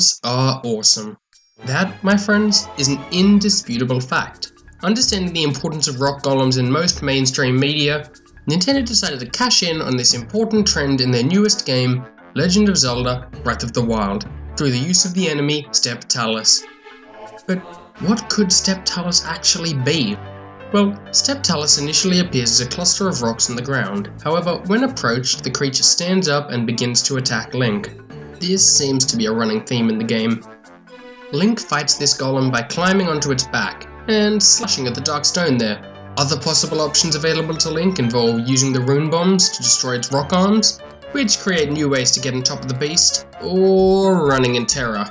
golems are awesome. That, my friends, is an indisputable fact. Understanding the importance of rock golems in most mainstream media, Nintendo decided to cash in on this important trend in their newest game, Legend of Zelda Breath of the Wild, through the use of the enemy Steppe Talus. But what could Steppe Talus actually be? Well, Steppe Talus initially appears as a cluster of rocks on the ground. However, when approached, the creature stands up and begins to attack Link. This seems to be a running theme in the game. Link fights this golem by climbing onto its back and slashing at the dark stone there. Other possible options available to Link involve using the rune bombs to destroy its rock arms, which create new ways to get on top of the beast, or running in terror.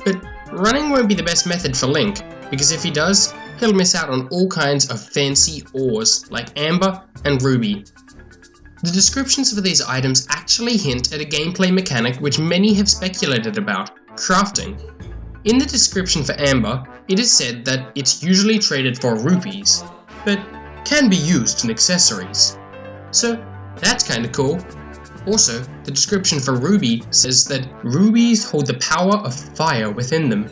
But running won't be the best method for Link, because if he does, he'll miss out on all kinds of fancy ores like Amber and Ruby. The descriptions for these items actually hint at a gameplay mechanic which many have speculated about: crafting. In the description for Amber, it is said that it's usually traded for rupees, but can be used in accessories. So that's kinda cool. Also, the description for Ruby says that rubies hold the power of fire within them,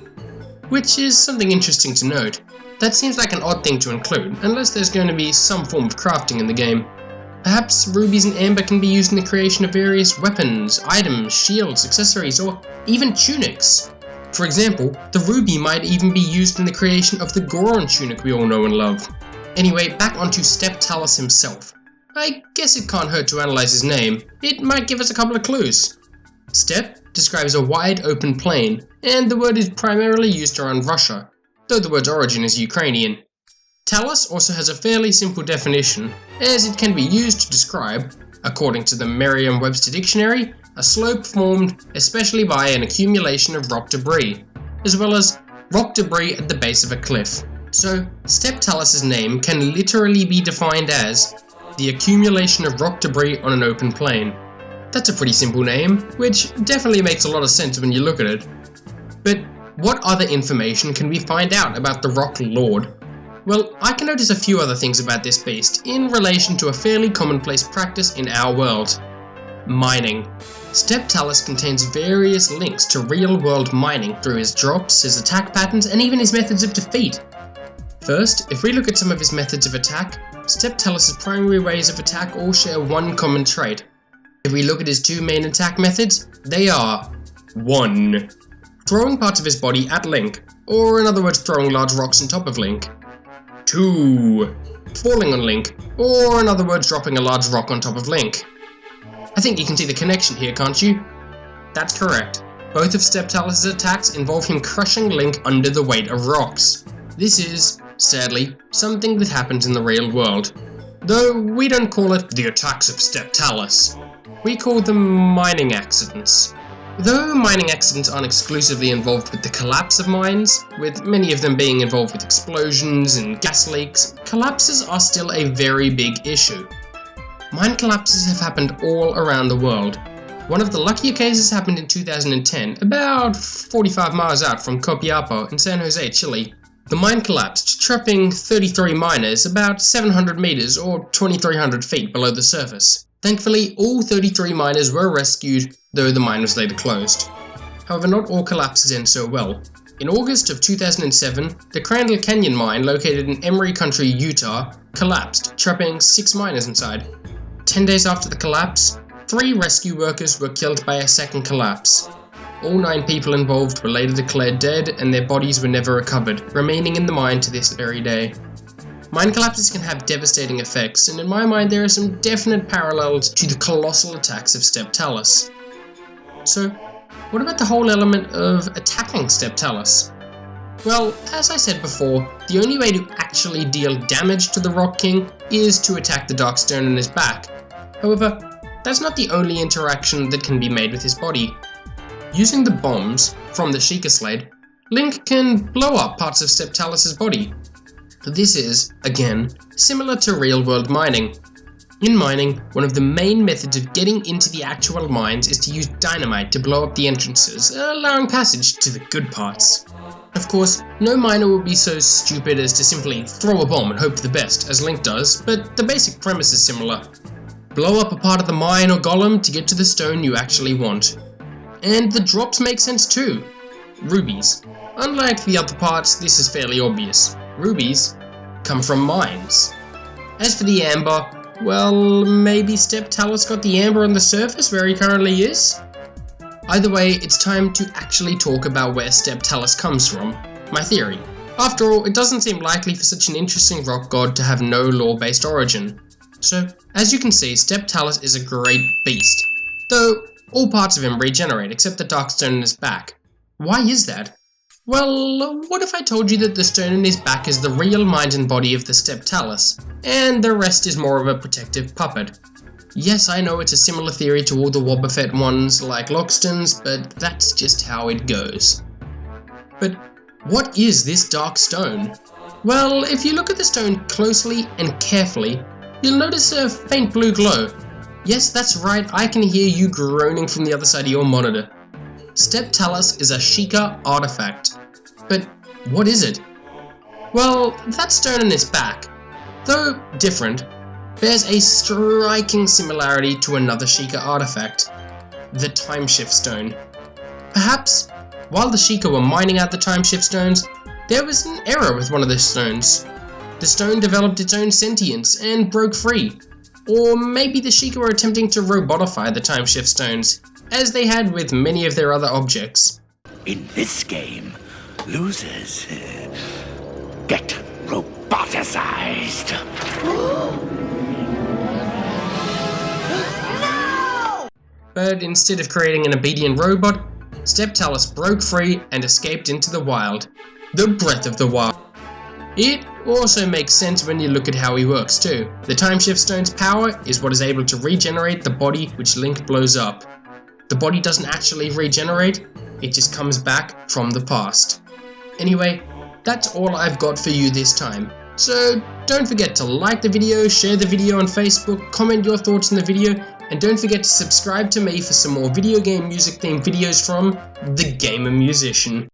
which is something interesting to note. That seems like an odd thing to include, unless there's going to be some form of crafting in the game. Perhaps rubies and amber can be used in the creation of various weapons, items, shields, accessories, or even tunics. For example, the ruby might even be used in the creation of the Goron tunic we all know and love. Anyway, back onto Steppe Talus himself. I guess it can't hurt to analyze his name. It might give us a couple of clues. Steppe describes a wide open plain, and the word is primarily used around Russia, though the word's origin is Ukrainian. Talus also has a fairly simple definition, as it can be used to describe, according to the Merriam-Webster dictionary, a slope formed especially by an accumulation of rock debris, as well as rock debris at the base of a cliff. So, Steppe Talus' name can literally be defined as the accumulation of rock debris on an open plain. That's a pretty simple name, which definitely makes a lot of sense when you look at it. But what other information can we find out about the Rock Lord? Well, I can notice a few other things about this beast in relation to a fairly commonplace practice in our world: mining. Steppe Talus contains various links to real-world mining through his drops, his attack patterns, and even his methods of defeat. First, if we look at some of his methods of attack, Steppe Talus' primary ways of attack all share one common trait. If we look at his two main attack methods, they are 1. Throwing parts of his body at Link, or in other words throwing large rocks on top of Link. 2. Falling on Link, or in other words dropping a large rock on top of Link. I think you can see the connection here, can't you? That's correct. Both of Steppe Talus' attacks involve him crushing Link under the weight of rocks. This is, sadly, something that happens in the real world. Though we don't call it the attacks of Steppe Talus. We call them mining accidents. Though mining accidents aren't exclusively involved with the collapse of mines, with many of them being involved with explosions and gas leaks, collapses are still a very big issue. Mine collapses have happened all around the world. One of the luckier cases happened in 2010, about 45 miles out from Copiapo in San Jose, Chile. The mine collapsed, trapping 33 miners about 700 meters or 2,300 feet below the surface. Thankfully, all 33 miners were rescued, though the mine was later closed. However, not all collapses end so well. In August of 2007, the Crandall Canyon mine, located in Emory County, Utah, collapsed, trapping 6 miners inside. 10 days after the collapse, 3 rescue workers were killed by a second collapse. All 9 people involved were later declared dead, and their bodies were never recovered, remaining in the mine to this very day. Mine collapses can have devastating effects, and in my mind there are some definite parallels to the colossal attacks of Steppe Talus. So, what about the whole element of attacking Steppe Talus? Well, as I said before, the only way to actually deal damage to the Rock King is to attack the dark stone in his back. However, that's not the only interaction that can be made with his body. Using the bombs from the Sheikah Slate, Link can blow up parts of Steppe Talus' body. This is, again, similar to real-world mining. In mining, one of the main methods of getting into the actual mines is to use dynamite to blow up the entrances, allowing passage to the good parts. Of course, no miner will be so stupid as to simply throw a bomb and hope for the best, as Link does, but the basic premise is similar. Blow up a part of the mine or golem to get to the stone you actually want. And the drops make sense too. rubies. Unlike the other parts, this is fairly obvious. Rubies come from mines. As for the amber, well, maybe Steppe Talus got the amber on the surface where he currently is? Either way, it's time to actually talk about where Steppe Talus comes from. My theory. After all, it doesn't seem likely for such an interesting rock god to have no lore-based origin. So, as you can see, Steppe Talus is a great beast. Though, all parts of him regenerate except the dark stone in his back. Why is that? Well, what if I told you that the stone in his back is the real mind and body of the Steppe Talus, and the rest is more of a protective puppet? Yes, I know it's a similar theory to all the Wobbuffet ones like Loxton's, but that's just how it goes. But what is this dark stone? Well, if you look at the stone closely and carefully, you'll notice a faint blue glow. Yes, that's right, I can hear you groaning from the other side of your monitor. Steppe Talus is a Sheikah artifact. But what is it? Well, that stone in its back, though different, bears a striking similarity to another Sheikah artifact, the Timeshift Stone. Perhaps, while the Sheikah were mining out the Timeshift Stones, there was an error with one of the stones. The stone developed its own sentience and broke free. Or maybe the Sheikah were attempting to robotify the Timeshift Stones, as they had with many of their other objects. In this game, losers get roboticized. But instead of creating an obedient robot, Steppe Talus broke free and escaped into the wild. The breath of the wild. It also makes sense when you look at how he works too. The Timeshift Stone's power is what is able to regenerate the body which Link blows up. The body doesn't actually regenerate, it just comes back from the past. Anyway, that's all I've got for you this time. So don't forget to like the video, share the video on Facebook, comment your thoughts on the video, and don't forget to subscribe to me for some more video game music themed videos from The Gamer Musician.